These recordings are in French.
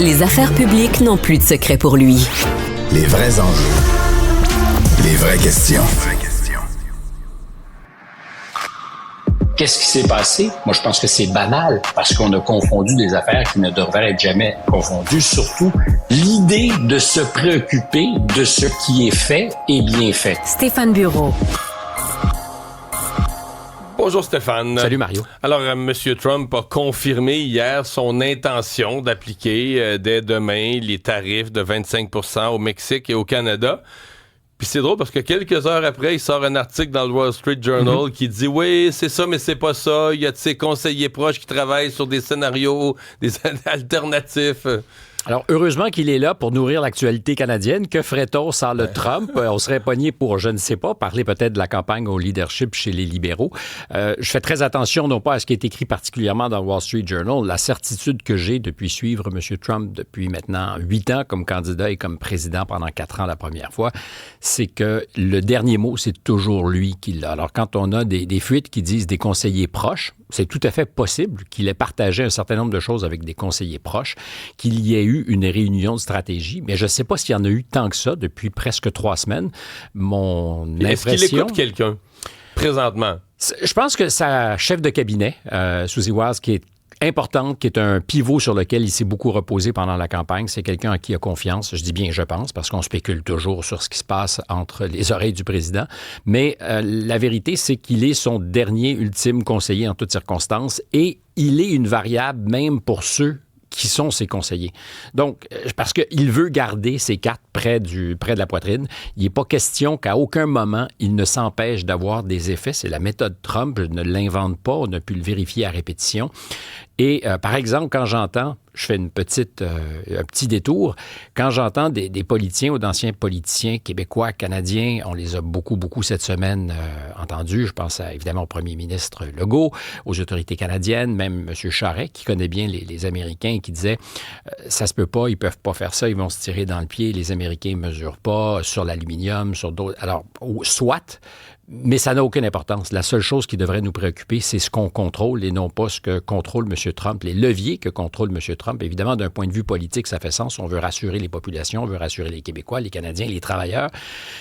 Les affaires publiques n'ont plus de secret pour lui. Les vrais enjeux. Les vraies questions. Qu'est-ce qui s'est passé? Moi, je pense que c'est banal parce qu'on a confondu des affaires qui ne devraient être jamais confondues. Surtout, l'idée de se préoccuper de ce qui est fait et bien fait. Stéphane Bureau. Bonjour Stéphane. Salut Mario. Alors, M. Trump a confirmé hier son intention d'appliquer dès demain les tarifs de 25% au Mexique et au Canada. Puis c'est drôle parce que quelques heures après, il sort un article dans le Wall Street Journal qui dit « Oui, c'est ça, mais c'est pas ça. Il y a de ses conseillers proches qui travaillent sur des scénarios, des alternatifs. » Alors, heureusement qu'il est là pour nourrir l'actualité canadienne. Que ferait-on sans le Trump? On serait pogné pour, je ne sais pas, parler peut-être de la campagne au leadership chez les libéraux. Je fais très attention, non pas à ce qui est écrit particulièrement dans le Wall Street Journal. La certitude que j'ai depuis suivre M. Trump depuis maintenant 8 ans comme candidat et comme président pendant 4 ans la première fois, c'est que le dernier mot, c'est toujours lui qui l'a. Alors, quand on a des fuites qui disent des conseillers proches, c'est tout à fait possible qu'il ait partagé un certain nombre de choses avec des conseillers proches, qu'il y ait eu une réunion de stratégie, mais je ne sais pas s'il y en a eu tant que ça depuis presque 3 semaines. Est-ce qu'il écoute quelqu'un, présentement? Je pense que sa chef de cabinet, Susie Wiles, qui est importante, qui est un pivot sur lequel il s'est beaucoup reposé pendant la campagne. C'est quelqu'un à qui il a confiance. Je dis bien je pense, parce qu'on spécule toujours sur ce qui se passe entre les oreilles du président. Mais la vérité, c'est qu'il est son dernier ultime conseiller en toutes circonstances et il est une variable même pour ceux qui sont ses conseillers. Donc, parce qu'il veut garder ses cartes près de la poitrine, il n'est pas question qu'à aucun moment, il ne s'empêche d'avoir des effets. C'est la méthode Trump, je ne l'invente pas, on a pu le vérifier à répétition. Et par exemple, quand j'entends, je fais un petit détour, quand j'entends des politiciens ou d'anciens politiciens québécois, canadiens, on les a beaucoup cette semaine entendus, je pense évidemment au premier ministre Legault, aux autorités canadiennes, même M. Charest, qui connaît bien les Américains, qui disait ça se peut pas, ils peuvent pas faire ça, ils vont se tirer dans le pied, les Américains ne mesurent pas sur l'aluminium, sur d'autres... Alors, soit... Mais ça n'a aucune importance. La seule chose qui devrait nous préoccuper, c'est ce qu'on contrôle et non pas ce que contrôle M. Trump, les leviers que contrôle M. Trump. Évidemment, d'un point de vue politique, ça fait sens. On veut rassurer les populations, on veut rassurer les Québécois, les Canadiens, les travailleurs.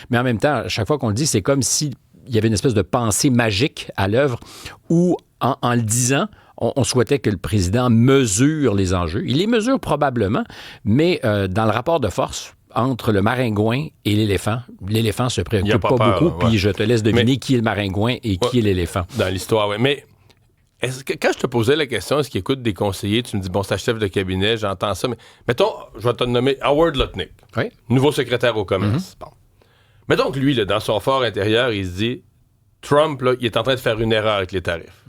Mais en même temps, à chaque fois qu'on le dit, c'est comme s'il y avait une espèce de pensée magique à l'œuvre où, en le disant, on souhaitait que le président mesure les enjeux. Il les mesure probablement, mais dans le rapport de force entre le maringouin et l'éléphant se préoccupe pas beaucoup, ouais. Puis je te laisse deviner qui est le maringouin et qui est l'éléphant. Dans l'histoire, oui. Mais est-ce que, quand je te posais la question, est-ce qu'il écoute des conseillers, tu me dis, bon, c'est chef de cabinet, j'entends ça, mais mettons, je vais te nommer Howard Lutnick, nouveau secrétaire au commerce. Bon. Mettons que lui, là, dans son fort intérieur, il se dit, Trump, là, il est en train de faire une erreur avec les tarifs.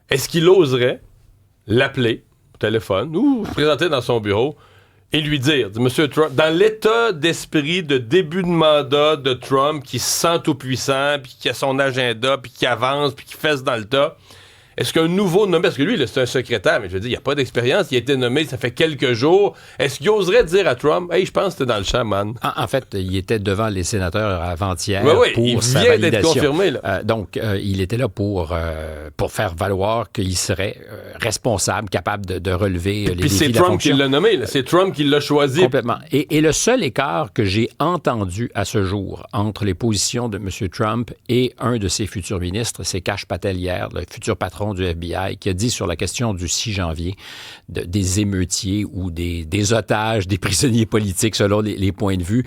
Est-ce qu'il oserait l'appeler au téléphone ou se présenter dans son bureau et lui dire, M. Trump, dans l'état d'esprit de début de mandat de Trump, qui se sent tout puissant, puis qui a son agenda, puis qui avance, puis qui fesse dans le tas, est-ce qu'un nouveau nommé, parce que lui, là, c'est un secrétaire, mais je veux dire, il n'y a pas d'expérience, il a été nommé, ça fait quelques jours, est-ce qu'il oserait dire à Trump, « Hey, je pense que t'es dans le champ, man. » En fait, il était devant les sénateurs avant-hier pour il sa vient validation. d'être confirmé, là. Donc, il était là pour faire valoir qu'il serait responsable, capable de relever les défis de la fonction. Puis c'est Trump qui l'a nommé, là. C'est Trump qui l'a choisi. Complètement. Et le seul écart que j'ai entendu à ce jour entre les positions de M. Trump et un de ses futurs ministres, c'est Kash Patel hier, le futur patron du FBI, qui a dit sur la question du 6 janvier des émeutiers ou des otages, des prisonniers politiques, selon les points de vue,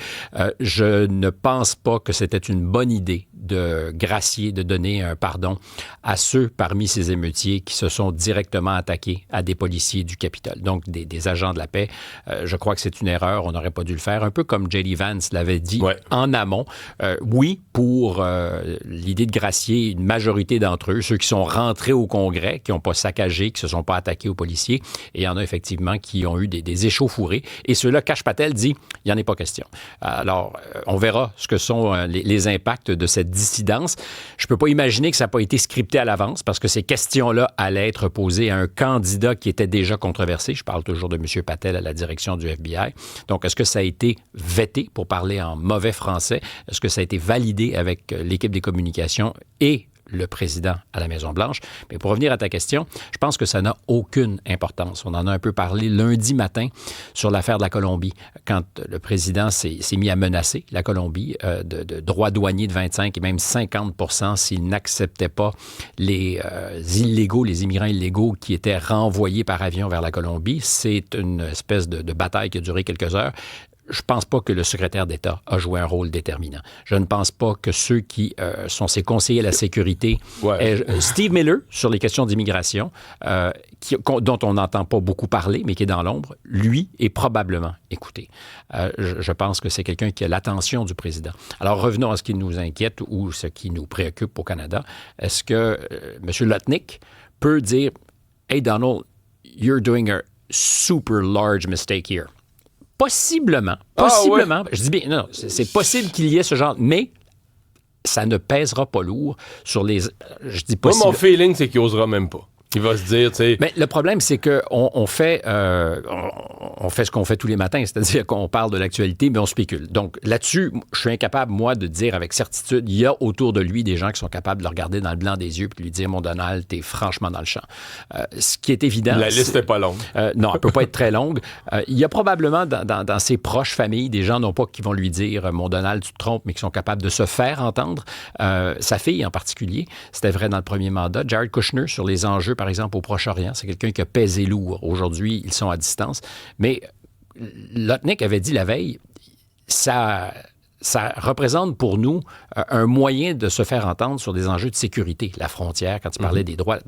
je ne pense pas que c'était une bonne idée de gracier, de donner un pardon à ceux parmi ces émeutiers qui se sont directement attaqués à des policiers du Capitole, donc des agents de la paix. Je crois que c'est une erreur, on n'aurait pas dû le faire, un peu comme J.D. Vance l'avait dit en amont. Oui, pour l'idée de gracier une majorité d'entre eux, ceux qui sont rentrés au Congrès, qui n'ont pas saccagé, qui ne se sont pas attaqués aux policiers, et il y en a effectivement qui ont eu des échauffourées. Et ceux-là, Kash Patel dit, il n'y en est pas question. Alors, on verra ce que sont les impacts de cette dissidence. Je ne peux pas imaginer que ça n'a pas été scripté à l'avance parce que ces questions-là allaient être posées à un candidat qui était déjà controversé. Je parle toujours de M. Patel à la direction du FBI. Donc, est-ce que ça a été vetté, pour parler en mauvais français? Est-ce que ça a été validé avec l'équipe des communications et le président à la Maison-Blanche. Mais pour revenir à ta question, je pense que ça n'a aucune importance. On en a un peu parlé lundi matin sur l'affaire de la Colombie, quand le président s'est mis à menacer la Colombie de droits douaniers de 25 et même 50 % s'il n'acceptait pas les immigrants illégaux qui étaient renvoyés par avion vers la Colombie. C'est une espèce de bataille qui a duré quelques heures. Je ne pense pas que le secrétaire d'État a joué un rôle déterminant. Je ne pense pas que ceux qui sont ses conseillers à la sécurité... Steve Miller, sur les questions d'immigration, dont on n'entend pas beaucoup parler, mais qui est dans l'ombre, lui est probablement écouté. Je pense que c'est quelqu'un qui a l'attention du président. Alors, revenons à ce qui nous inquiète ou ce qui nous préoccupe au Canada. Est-ce que M. Lutnick peut dire « Hey, Donald, you're doing a super large mistake here ». Possiblement. Je dis bien, non, c'est possible qu'il y ait ce genre, mais ça ne pèsera pas lourd sur les... Je dis possible. Moi, mon feeling, c'est qu'il n'osera même pas. Il va se dire, tu sais... Mais le problème, c'est qu'on fait ce qu'on fait tous les matins, c'est-à-dire qu'on parle de l'actualité, mais on spécule. Donc, là-dessus, je suis incapable, moi, de dire avec certitude, il y a autour de lui des gens qui sont capables de le regarder dans le blanc des yeux et de lui dire, mon Donald, t'es franchement dans le champ. Ce qui est évident... La liste n'est pas longue. Non, elle ne peut pas être très longue. Il y a probablement dans ses proches familles des gens, non pas qui vont lui dire, mon Donald, tu te trompes, mais qui sont capables de se faire entendre. Sa fille, en particulier, c'était vrai dans le premier mandat. Jared Kushner, sur les enjeux, par exemple, au Proche-Orient. C'est quelqu'un qui a pesé lourd. Aujourd'hui, ils sont à distance. Mais Lutnick avait dit la veille, ça représente pour nous un moyen de se faire entendre sur des enjeux de sécurité. La frontière, quand il parlait des droits...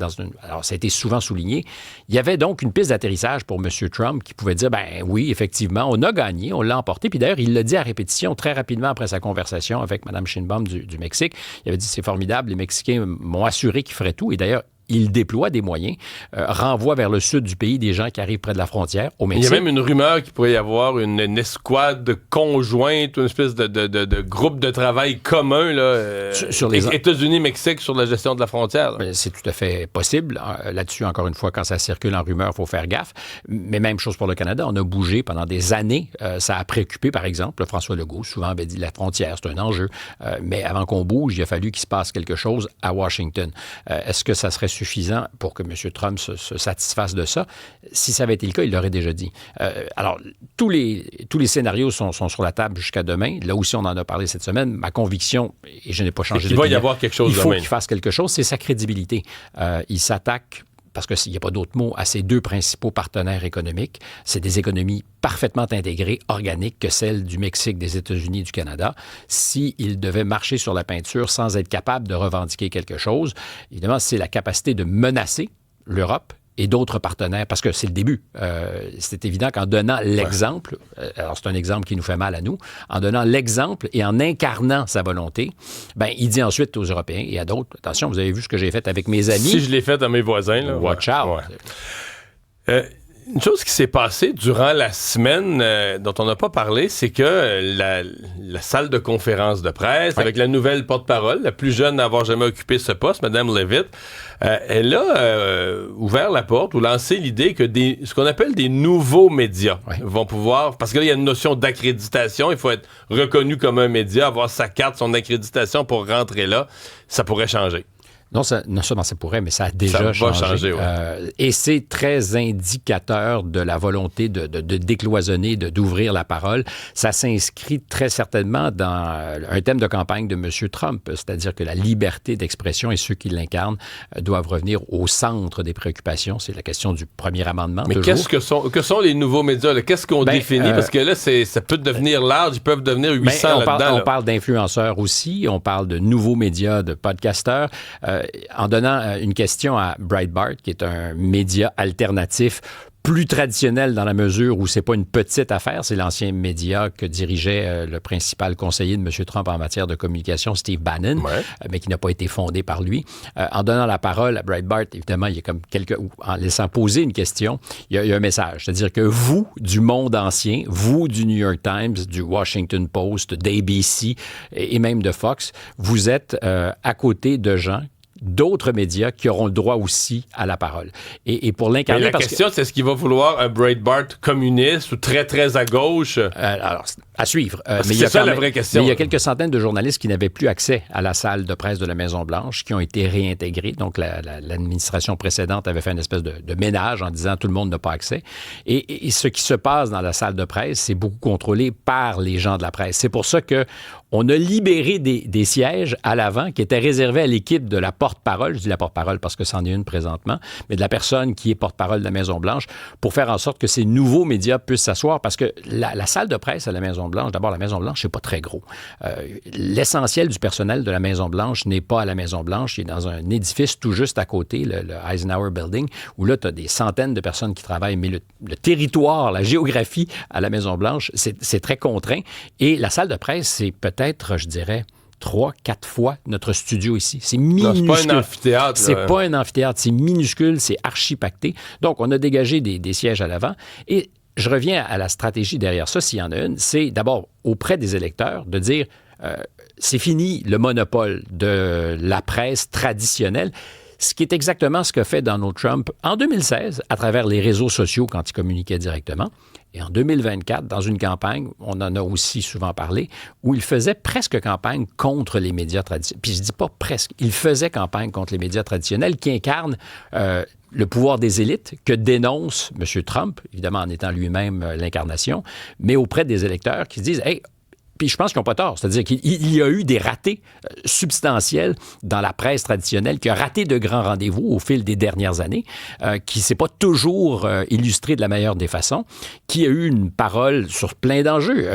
Alors, ça a été souvent souligné. Il y avait donc une piste d'atterrissage pour M. Trump qui pouvait dire, ben oui, effectivement, on a gagné, on l'a emporté. Puis d'ailleurs, il l'a dit à répétition très rapidement après sa conversation avec Mme Sheinbaum du Mexique. Il avait dit, c'est formidable, les Mexicains m'ont assuré qu'ils feraient tout. Et d'ailleurs, il déploie des moyens, renvoie vers le sud du pays des gens qui arrivent près de la frontière, au Mexique. Il y a même une rumeur qu'il pourrait y avoir une escouade conjointe, une espèce de groupe de travail commun, là, sur les États-Unis-Mexique sur la gestion de la frontière. C'est tout à fait possible. Là-dessus, encore une fois, quand ça circule en rumeur, il faut faire gaffe. Mais même chose pour le Canada. On a bougé pendant des années. Ça a préoccupé, par exemple, François Legault. Souvent, avait dit la frontière, c'est un enjeu. Mais avant qu'on bouge, il a fallu qu'il se passe quelque chose à Washington. Est-ce que ça serait suffisant pour que M. Trump se satisfasse de ça? Si ça avait été le cas, il l'aurait déjà dit. Alors, tous les scénarios sont sur la table jusqu'à demain. Là aussi, on en a parlé cette semaine. Ma conviction, et je n'ai pas changé d'opinion, il va y avoir quelque chose il faut demain. qu'il fasse quelque chose, c'est sa crédibilité. Il s'attaque, parce qu'il n'y a pas d'autre mot, à ses deux principaux partenaires économiques. C'est des économies parfaitement intégrées, organiques, que celles du Mexique, des États-Unis et du Canada. S'il devait marcher sur la peinture sans être capable de revendiquer quelque chose, évidemment, c'est la capacité de menacer l'Europe et d'autres partenaires, parce que c'est le début. C'est évident qu'en donnant l'exemple, alors c'est un exemple qui nous fait mal à nous, en donnant l'exemple et en incarnant sa volonté, ben il dit ensuite aux Européens et à d'autres, attention, vous avez vu ce que j'ai fait avec mes amis. Si je l'ai fait à mes voisins, là, watch out. Ouais. Une chose qui s'est passée durant la semaine dont on n'a pas parlé, c'est que la salle de conférence de presse, avec la nouvelle porte-parole, la plus jeune à avoir jamais occupé ce poste, Mme Leavitt, elle a ouvert la porte ou lancé l'idée que ce qu'on appelle des nouveaux médias vont pouvoir... Parce que là, il y a une notion d'accréditation. Il faut être reconnu comme un média, avoir sa carte, son accréditation pour rentrer là. Ça pourrait changer. Non seulement ça pourrait, mais ça a déjà changé. Et c'est très indicateur de la volonté de décloisonner, d'ouvrir la parole. Ça s'inscrit très certainement dans un thème de campagne de M. Trump, c'est-à-dire que la liberté d'expression et ceux qui l'incarnent doivent revenir au centre des préoccupations. C'est la question du premier amendement. Mais qu'est-ce que sont les nouveaux médias? Là? Qu'est-ce qu'on définit? Parce que là, ça peut devenir large, ils peuvent devenir 800 là-dedans. On parle d'influenceurs aussi, on parle de nouveaux médias, de podcasteurs. En donnant une question à Breitbart, qui est un média alternatif plus traditionnel dans la mesure où c'est pas une petite affaire, c'est l'ancien média que dirigeait le principal conseiller de M. Trump en matière de communication, Steve Bannon, mais qui n'a pas été fondé par lui. En donnant la parole à Breitbart, évidemment, il y a comme en laissant poser une question, il y a un message, c'est-à-dire que vous, du monde ancien, vous du New York Times, du Washington Post, d'ABC et même de Fox, vous êtes à côté de gens, d'autres médias qui auront le droit aussi à la parole. Et pour l'incarner... Mais la question, c'est est-ce qu'il va vouloir un Breitbart communiste ou très, très à gauche? Alors, À suivre. C'est ça la vraie question. Mais il y a quelques centaines de journalistes qui n'avaient plus accès à la salle de presse de la Maison-Blanche, qui ont été réintégrés. Donc, l'administration précédente avait fait une espèce de ménage en disant tout le monde n'a pas accès. Et ce qui se passe dans la salle de presse, c'est beaucoup contrôlé par les gens de la presse. C'est pour ça qu'on a libéré des sièges à l'avant qui étaient réservés à l'équipe de la porte-parole. Je dis la porte-parole parce que c'en est une présentement, mais de la personne qui est porte-parole de la Maison-Blanche pour faire en sorte que ces nouveaux médias puissent s'asseoir. Parce que la salle de presse à la Maison-Blanche, d'abord, la Maison-Blanche, c'est pas très gros. L'essentiel du personnel de la Maison-Blanche n'est pas à la Maison-Blanche. Il est dans un édifice tout juste à côté, le Eisenhower Building, où là, tu as des centaines de personnes qui travaillent. Mais le territoire, la géographie à la Maison-Blanche, c'est très contraint. Et la salle de presse, c'est peut-être, je dirais, 3-4 fois notre studio ici. C'est minuscule. Non, c'est pas un amphithéâtre. C'est pas un amphithéâtre. C'est minuscule, c'est archi-pacté. Donc, on a dégagé des sièges à l'avant. Et je reviens à la stratégie derrière ça, s'il y en a une, c'est d'abord auprès des électeurs de dire c'est fini le monopole de la presse traditionnelle, ce qui est exactement ce que fait Donald Trump en 2016 à travers les réseaux sociaux quand il communiquait directement. Et en 2024, dans une campagne, on en a aussi souvent parlé, où il faisait presque campagne contre les médias traditionnels. Puis je dis pas presque, il faisait campagne contre les médias traditionnels qui incarnent le pouvoir des élites que dénonce M. Trump, évidemment en étant lui-même l'incarnation, mais auprès des électeurs qui se disent « Hey, puis je pense qu'ils n'ont pas tort. C'est-à-dire qu'il y a eu des ratés substantiels dans la presse traditionnelle, qui a raté de grands rendez-vous au fil des dernières années, qui ne s'est pas toujours illustré de la meilleure des façons, qui a eu une parole sur plein d'enjeux.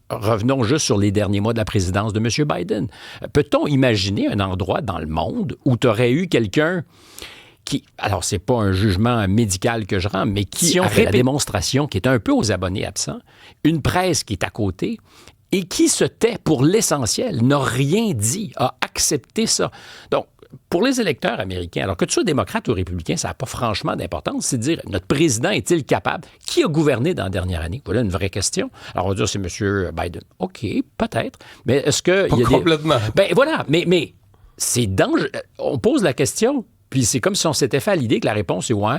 Revenons juste sur les derniers mois de la présidence de M. Biden. Peut-on imaginer un endroit dans le monde où tu aurais eu quelqu'un qui, alors c'est pas un jugement médical que je rends, mais qui a fait la démonstration, qui est un peu aux abonnés absents, une presse qui est à côté, et qui se tait pour l'essentiel, n'a rien dit, a accepté ça. Donc, pour les électeurs américains, alors que tu sois démocrate ou républicain, ça n'a pas franchement d'importance, c'est de dire, notre président est-il capable? Qui a gouverné dans la dernière année? Voilà une vraie question. Alors, on va dire, c'est M. Biden. OK, peut-être, mais est-ce que... Pas complètement. Ben voilà, mais c'est dangereux. On pose la question, puis c'est comme si on s'était fait à l'idée que la réponse est « ouais ».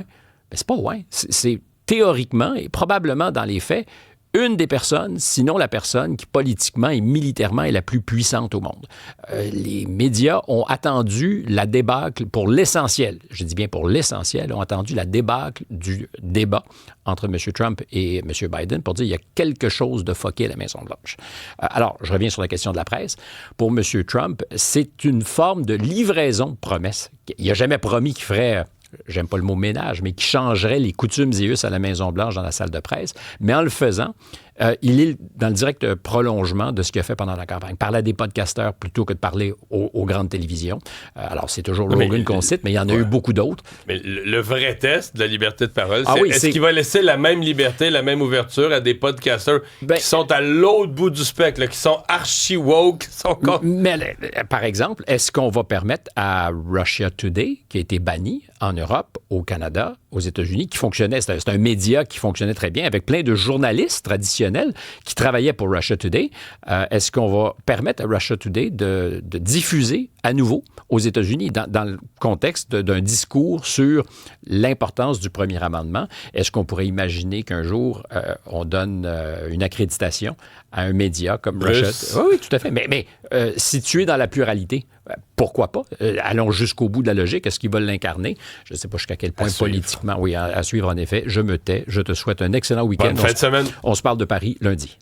Mais c'est pas « ouais ». C'est théoriquement et probablement dans les faits une des personnes, sinon la personne qui politiquement et militairement est la plus puissante au monde. Les médias ont attendu la débâcle pour l'essentiel, je dis bien pour l'essentiel, ont attendu la débâcle du débat entre M. Trump et M. Biden pour dire qu'il y a quelque chose de fucké à la Maison-Blanche. Alors, je reviens sur la question de la presse. Pour M. Trump, c'est une forme de livraison de promesse. Il n'a jamais promis qu'il ferait... j'aime pas le mot ménage, mais qui changerait les coutumes et us à la Maison-Blanche dans la salle de presse. Mais en le faisant, il est dans le direct prolongement de ce qu'il a fait pendant la campagne. Parler à des podcasteurs plutôt que de parler aux grandes télévisions. Alors, c'est toujours Rogan qu'on cite, mais il y en a eu beaucoup d'autres. Mais le vrai test de la liberté de parole, c'est est-ce qu'il va laisser la même liberté, la même ouverture à des podcasteurs qui sont à l'autre bout du spectre, là, qui sont archi-woke, qui sont... Mais, par exemple, est-ce qu'on va permettre à Russia Today, qui a été banni en Europe, au Canada, aux États-Unis, qui fonctionnait, c'est un média qui fonctionnait très bien, avec plein de journalistes traditionnels qui travaillaient pour Russia Today. Est-ce qu'on va permettre à Russia Today de diffuser à nouveau aux États-Unis dans le contexte d'un discours sur l'importance du premier amendement? Est-ce qu'on pourrait imaginer qu'un jour, on donne une accréditation à un média comme Russia Today? Oui, tout à fait. Mais situé dans la pluralité, pourquoi pas? Allons jusqu'au bout de la logique. Est-ce qu'ils veulent l'incarner? Je ne sais pas jusqu'à quel point politiquement. Oui, à suivre en effet. Je me tais. Je te souhaite un excellent week-end. Bonne fin de semaine. On se parle de Paris lundi.